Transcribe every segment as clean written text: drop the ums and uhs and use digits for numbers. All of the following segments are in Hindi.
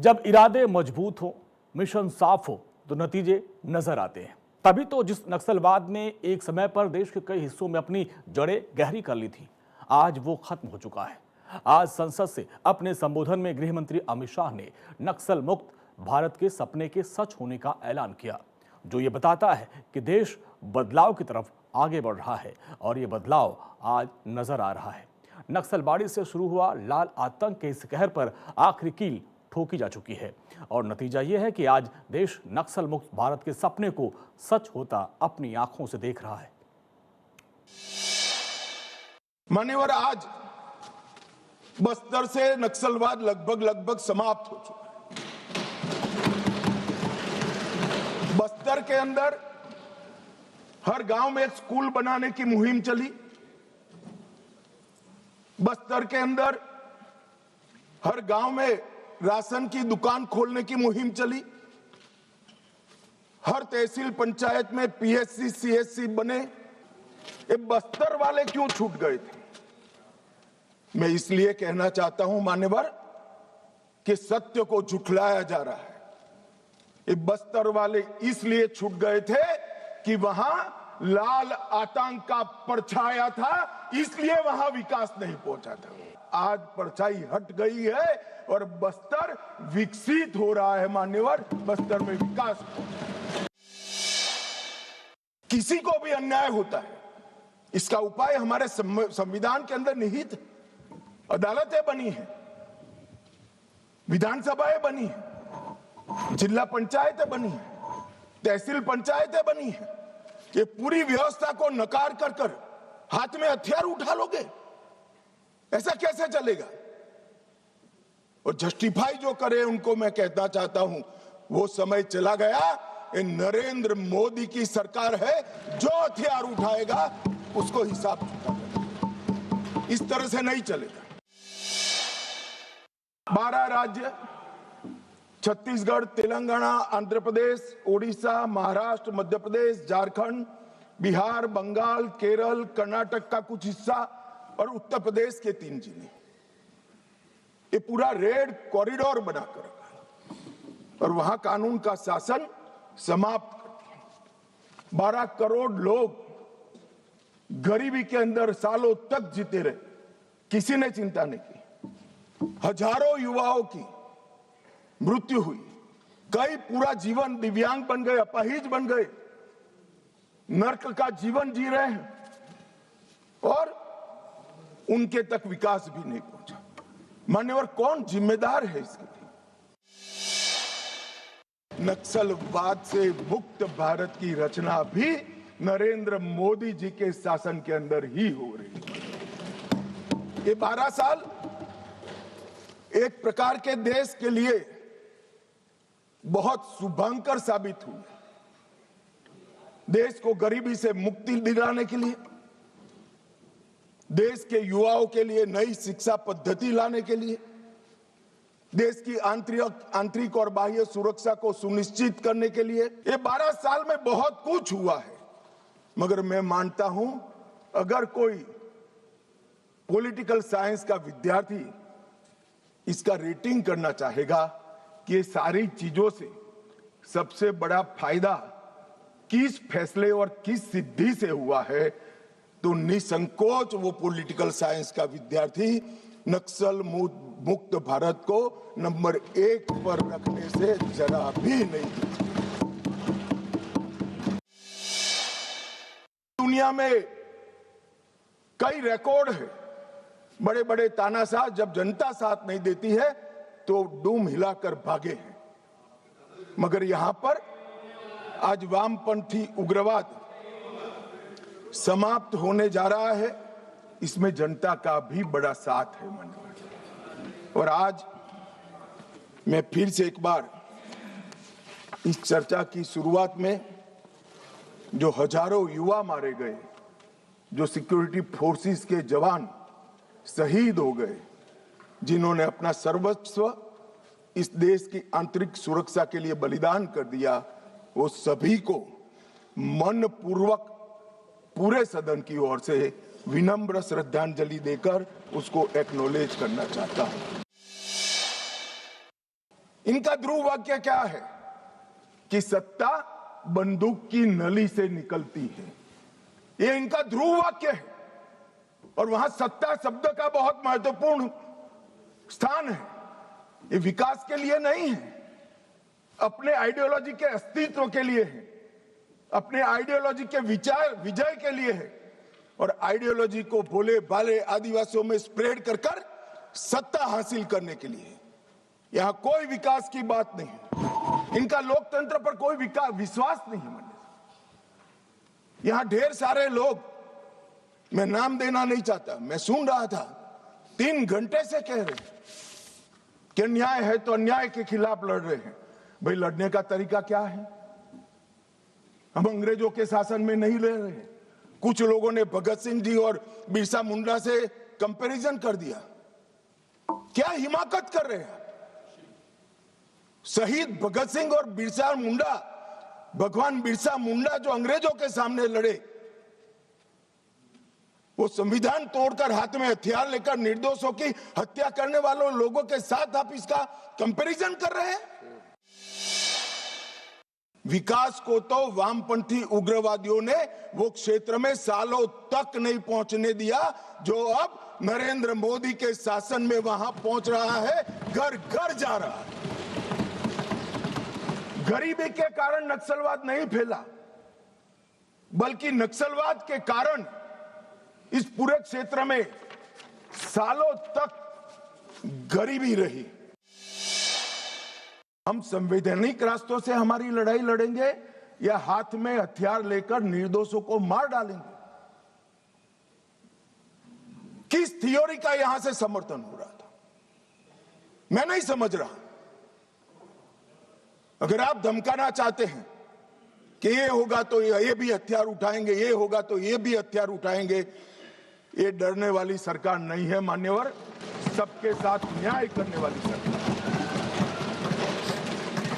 जब इरादे मजबूत हो, मिशन साफ हो तो नतीजे नजर आते हैं। तभी तो जिस नक्सलवाद ने एक समय पर देश के कई हिस्सों में अपनी जड़ें गहरी कर ली थी, आज वो खत्म हो चुका है। आज संसद से अपने संबोधन में गृह मंत्री अमित शाह ने नक्सल मुक्त भारत के सपने के सच होने का ऐलान किया, जो ये बताता है कि देश बदलाव की तरफ आगे बढ़ रहा है और ये बदलाव आज नजर आ रहा है। नक्सलवाड़ी से शुरू हुआ लाल आतंक के इस कहर पर आखिरी कील ठोकी जा चुकी है और नतीजा यह है कि आज देश नक्सल मुक्त भारत के सपने को सच होता अपनी आंखों से देख रहा है। मान्यवर, आज बस्तर से नक्सलवाद लगभग समाप्त हो चुका है। बस्तर के अंदर हर गांव में एक स्कूल बनाने की मुहिम चली। बस्तर के अंदर हर गांव में राशन की दुकान खोलने की मुहिम चली। हर तहसील पंचायत में पीएचसी सीएचसी बने। ये बस्तर वाले क्यों छूट गए थे? मैं इसलिए कहना चाहता हूं मान्यवर कि सत्य को झुठलाया जा रहा है। ये बस्तर वाले इसलिए छूट गए थे कि वहां लाल आतंक का परछाया था, इसलिए वहां विकास नहीं पहुंचा था। आज परछाई हट गई है और बस्तर विकसित हो रहा है। मान्यवर, बस्तर में विकास किसी को भी अन्याय होता है, इसका उपाय हमारे संविधान के अंदर निहित है। अदालतें बनी है, विधानसभाएं बनी है, जिला पंचायतें बनी है, तहसील पंचायतें बनी है। ये पूरी व्यवस्था को नकार कर हाथ में हथियार उठा लोगे, ऐसा कैसे चलेगा? और जस्टिफाई जो करे उनको मैं कहना चाहता हूं, वो समय चला गया। ये नरेंद्र मोदी की सरकार है, जो हथियार उठाएगा उसको हिसाब चुकाना। इस तरह से नहीं चलेगा। 12 राज्य, छत्तीसगढ़, तेलंगाना, आंध्र प्रदेश, ओडिशा, महाराष्ट्र, मध्य प्रदेश, झारखंड, बिहार, बंगाल, केरल, कर्नाटक का कुछ हिस्सा और उत्तर प्रदेश के 3 जिले, ये पूरा रेड कॉरिडोर बनाकर रखा और वहां कानून का शासन समाप्त कर दिया। 12 करोड़ लोग गरीबी के अंदर सालों तक जीते रहे, किसी ने चिंता नहीं की। हजारों युवाओं की मृत्यु हुई, कई पूरा जीवन दिव्यांग बन गए, अपाहिज बन गए, नर्क का जीवन जी रहे हैं और उनके तक विकास भी नहीं पहुंचा। मान्यवर, कौन जिम्मेदार है इसके लिए? नक्सलवाद से मुक्त भारत की रचना भी नरेंद्र मोदी जी के शासन के अंदर ही हो रही है। ये 12 साल एक प्रकार के देश के लिए बहुत शुभंकर साबित हुए। देश को गरीबी से मुक्ति दिलाने के लिए, देश के युवाओं के लिए नई शिक्षा पद्धति लाने के लिए, देश की आंतरिक और बाह्य सुरक्षा को सुनिश्चित करने के लिए ये 12 साल में बहुत कुछ हुआ है। मगर मैं मानता हूं, अगर कोई पॉलिटिकल साइंस का विद्यार्थी इसका रेटिंग करना चाहेगा कि ये सारी चीजों से सबसे बड़ा फायदा किस फैसले और किस सिद्धि से हुआ है, तो निसंकोच वो पॉलिटिकल साइंस का विद्यार्थी नक्सल मुक्त भारत को नंबर 1 पर रखने से जरा भी नहीं। दुनिया में कई रिकॉर्ड है, बड़े बड़े तानाशाह जब जनता साथ नहीं देती है तो डूम हिलाकर भागे हैं। मगर यहां पर आज वामपंथी उग्रवाद समाप्त होने जा रहा है, इसमें जनता का भी बड़ा साथ है। और आज मैं फिर से एक बार इस चर्चा की शुरुआत में जो हजारों युवा मारे गए, जो सिक्योरिटी फोर्सेस के जवान शहीद हो गए, जिन्होंने अपना सर्वस्व इस देश की आंतरिक सुरक्षा के लिए बलिदान कर दिया, वो सभी को मनपूर्वक पूरे सदन की ओर से विनम्र श्रद्धांजलि देकर उसको एक्नॉलेज करना चाहता हूं। इनका ध्रुव वाक्य क्या है कि सत्ता बंदूक की नली से निकलती है। ये इनका ध्रुव वाक्य है और वहां सत्ता शब्द का बहुत महत्वपूर्ण स्थान है। ये विकास के लिए नहीं है, अपने आइडियोलॉजी के अस्तित्व के लिए है, अपने आइडियोलॉजी के विचार विजय के लिए है और आइडियोलॉजी को भोले भाले आदिवासियों में स्प्रेड कर कर सत्ता हासिल करने के लिए। यहां कोई विकास की बात नहीं है, इनका लोकतंत्र पर कोई विश्वास नहीं है। यहां ढेर सारे लोग, मैं नाम देना नहीं चाहता, मैं सुन रहा था 3 घंटे से कह रहे हैं कि अन्याय है तो अन्याय के खिलाफ लड़ रहे हैं। भाई लड़ने का तरीका क्या है? हम अंग्रेजों के शासन में नहीं रह रहे हैं। कुछ लोगों ने भगत सिंह जी और बिरसा मुंडा से कंपैरिजन कर दिया। क्या हिमाकत कर रहे हैं? शहीद भगत सिंह और बिरसा मुंडा, भगवान बिरसा मुंडा जो अंग्रेजों के सामने लड़े, वो संविधान तोड़कर हाथ में हथियार लेकर निर्दोषों की हत्या करने वालों लोगों के साथ आप इसका कंपैरिजन कर रहे हैं। विकास को तो वामपंथी उग्रवादियों ने वो क्षेत्र में सालों तक नहीं पहुंचने दिया जो अब नरेंद्र मोदी के शासन में वहां पहुंच रहा है, घर घर जा रहा है। गरीबी के कारण नक्सलवाद नहीं फैला, बल्कि नक्सलवाद के कारण इस पूरे क्षेत्र में सालों तक गरीबी रही। हम संवैधानिक रास्तों से हमारी लड़ाई लड़ेंगे या हाथ में हथियार लेकर निर्दोषों को मार डालेंगे? किस थ्योरी का यहां से समर्थन हो रहा था, मैं नहीं समझ रहा। अगर आप धमकाना चाहते हैं कि ये होगा तो ये भी हथियार उठाएंगे, ये होगा तो ये भी हथियार उठाएंगे, ये डरने वाली सरकार नहीं है मान्यवर, सबके साथ न्याय करने वाली सरकार।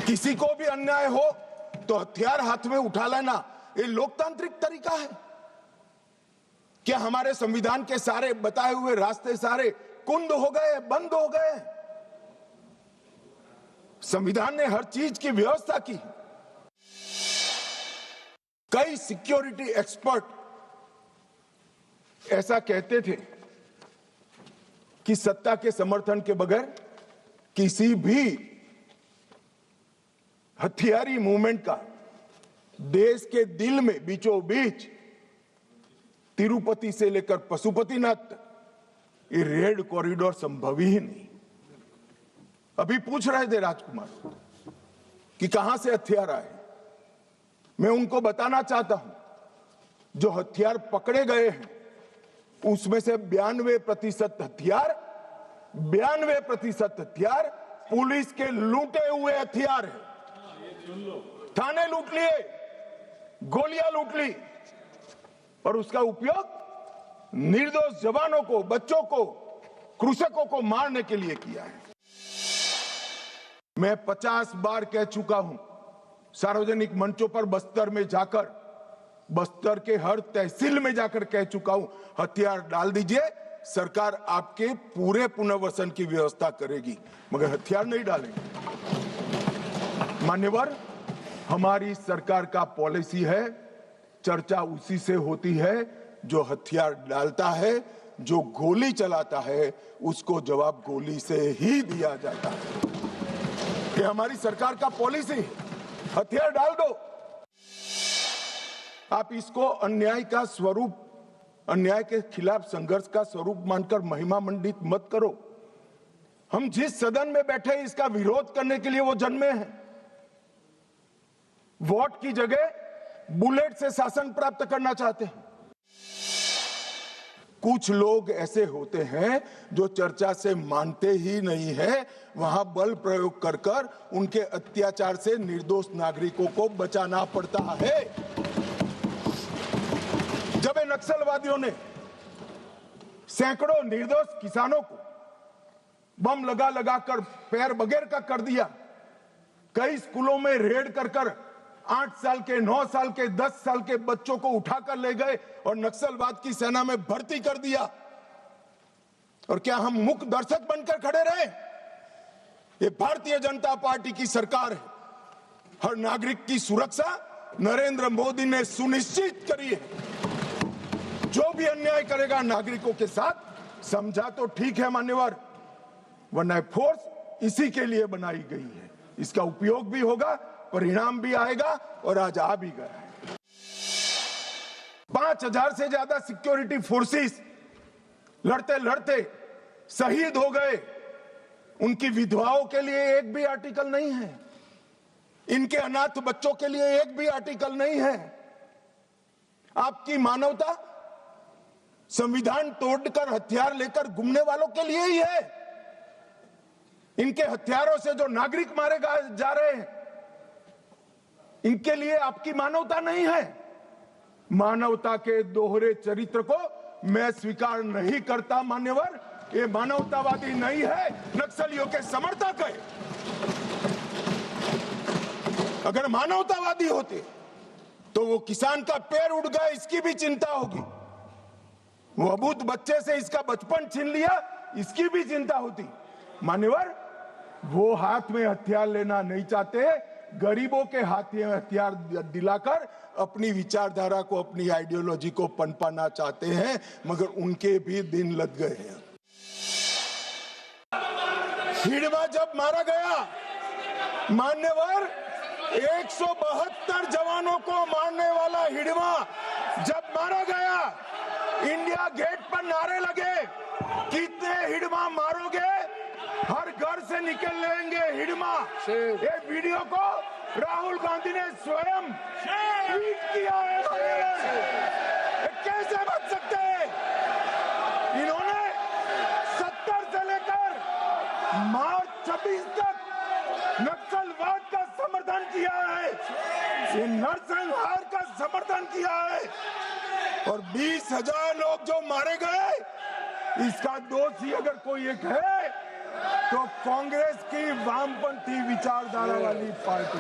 किसी को भी अन्याय हो तो हथियार हाथ में उठा लेना, ये लोकतांत्रिक तरीका है क्या? हमारे संविधान के सारे बताए हुए रास्ते सारे कुंद हो गए, बंद हो गए। संविधान ने हर चीज की व्यवस्था की। कई सिक्योरिटी एक्सपर्ट ऐसा कहते थे कि सत्ता के समर्थन के बगैर किसी भी हथियारी मूवमेंट का देश के दिल में बीचों बीच तिरुपति से लेकर पशुपतिनाथ तक ये रेड कॉरिडोर संभव ही नहीं। अभी पूछ रहे थे राजकुमार कि कहां से हथियार आए। मैं उनको बताना चाहता हूं, जो हथियार पकड़े गए हैं उसमें से 92% हथियार पुलिस के लूटे हुए हथियार है। थाने लूट लिए, गोलियां लूट ली और उसका उपयोग निर्दोष जवानों को, बच्चों को, कृषकों को मारने के लिए किया है। मैं 50 बार कह चुका हूं सार्वजनिक मंचों पर, बस्तर में जाकर, बस्तर के हर तहसील में जाकर कह चुका हूं, हथियार डाल दीजिए, सरकार आपके पूरे पुनर्वसन की व्यवस्था करेगी, मगर हथियार नहीं डालेंगे। मान्यवर, हमारी सरकार का पॉलिसी है, चर्चा उसी से होती है जो हथियार डालता है, जो गोली चलाता है उसको जवाब गोली से ही दिया जाता है। ये हमारी सरकार का पॉलिसी है, हथियार डाल दो। आप इसको अन्याय का स्वरूप, अन्याय के खिलाफ संघर्ष का स्वरूप मानकर महिमा मंडित मत करो। हम जिस सदन में बैठे इसका विरोध करने के लिए वो जन्मे हैं। वोट की जगह बुलेट से शासन प्राप्त करना चाहते हैं। कुछ लोग ऐसे होते हैं जो चर्चा से मानते ही नहीं है, वहां बल प्रयोग कर कर उनके अत्याचार से निर्दोष नागरिकों को बचाना पड़ता है। जब इन नक्सलवादियों ने सैकड़ों निर्दोष किसानों को बम लगा लगा कर पैर बगैर का कर दिया, कई स्कूलों में रेड कर कर 8 साल के, 9 साल के, 10 साल के बच्चों को उठाकर ले गए और नक्सलवाद की सेना में भर्ती कर दिया, और क्या हम मूक दर्शक बनकर खड़े रहे? ये भारतीय जनता पार्टी की सरकार है। हर नागरिक की सुरक्षा नरेंद्र मोदी ने सुनिश्चित करी है। जो भी अन्याय करेगा नागरिकों के साथ, समझा तो ठीक है मान्यवर, वरना फोर्स इसी के लिए बनाई गई है। इसका उपयोग भी होगा, परिणाम भी आएगा, और आज आ भी गया है। 5000 से ज्यादा सिक्योरिटी फोर्सेस लड़ते लड़ते शहीद हो गए। उनकी विधवाओं के लिए एक भी आर्टिकल नहीं है, इनके अनाथ बच्चों के लिए एक भी आर्टिकल नहीं है। आपकी मानवता संविधान तोड़कर हथियार लेकर घूमने वालों के लिए ही है। इनके हथियारों से जो नागरिक मारे जा रहे हैं, इनके लिए आपकी मानवता नहीं है। मानवता के दोहरे चरित्र को मैं स्वीकार नहीं करता मान्यवर। ये मानवतावादी नहीं है, नक्सलियों के समर्थक है। अगर मानवतावादी होते तो वो किसान का पैर उड़ गया इसकी भी चिंता होगी, वो अबूत बच्चे से इसका बचपन छीन लिया इसकी भी चिंता होती। मान्यवर, वो हाथ में हथियार लेना नहीं चाहते, गरीबों के हाथ में हथियार दिलाकर अपनी विचारधारा को, अपनी आइडियोलॉजी को पनपाना चाहते हैं, मगर उनके भी दिन लग गए हैं। हिड़वा जब मारा गया मान्यवर, 172 जवानों को मारने वाला हिड़वा जब मारा गया, इंडिया गेट पर नारे लगे, कितने हिड़वा मारोगे, हर घर से निकल लेंगे हिड़वा। ये वीडियो को राहुल गांधी ने स्वयं ट्वीट किया है। कैसे बच सकते हैं? इन्होंने 70 से लेकर मार्च 26 तक नक्सलवाद का समर्थन किया है, ये नरसंहार का समर्थन किया है, और 20,000 लोग जो मारे गए, इसका दोषी अगर कोई एक है तो कांग्रेस की वामपंथी विचारधारा वाली पार्टी।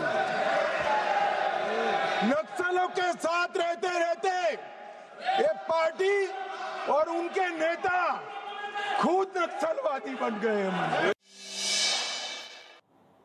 नक्सलों के साथ रहते रहते ये पार्टी और उनके नेता खुद नक्सलवादी बन गए हैं।